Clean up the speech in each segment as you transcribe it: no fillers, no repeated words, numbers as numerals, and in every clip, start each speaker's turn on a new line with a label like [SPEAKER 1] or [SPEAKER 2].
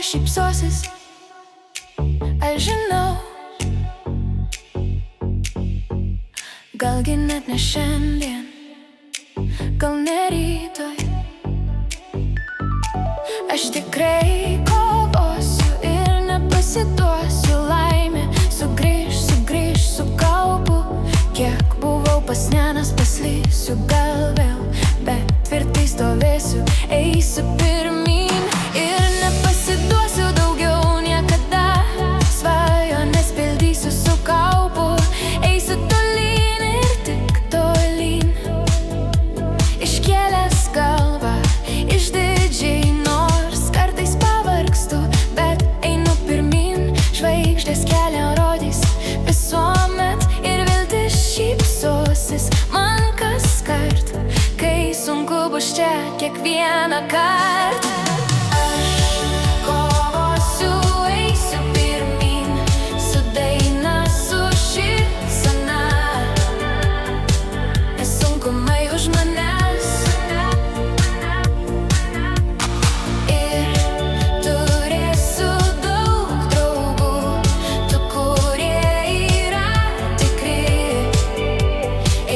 [SPEAKER 1] šypsosis, aš žinau. Galgi net ne šiandien, gal ne rytoj. Aš tikrai kovosiu ir nepasiduosiu. Laimė sugrįš su kaupu. Kiek buvau pasnenęs, paslysiu gal vėl, bet tvirtai stovėsiu, eisiu pirmyn ir nepasiduosiu daugiau niekada. Svajones pildysiu su kaupu, eisiu tolyn ir tik tolyn. Iškėlęs galvą, išdidžiai, nors kartais pavargstu, bet einu pirmyn. Žvaigždės kelią rodys visuomet ir viltis šypsosis man kaskart, kai sunku bus čia kiekvieną kartą. Aš kovosiu, eisiu pirmyn, su daina, su šypsena, nes sunkumai už manęs. Ir turėsiu daug draugų, tų, kurie yra tikri.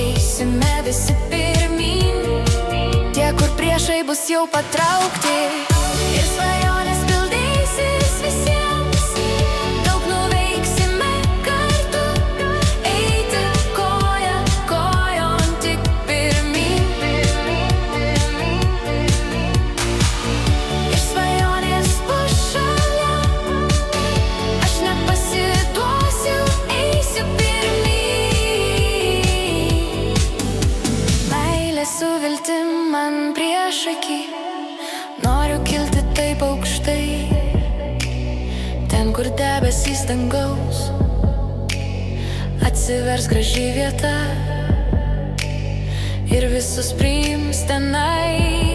[SPEAKER 1] Eisime visi pirmyn, tie, kur priešai bus jau patraukti. Ir svajonės pildysis visiems, daug nuveiksime kartu. Eiti koja kojon tik pirmyn. Ir svajonės bus šalia, aš nepasiduosiu, eisiu pirmyn. Meilė su viltim man priešaky, noriu kilti taip aukštai, ten, kur debesys dangaus, atsivers graži vieta ir visus priims tenai.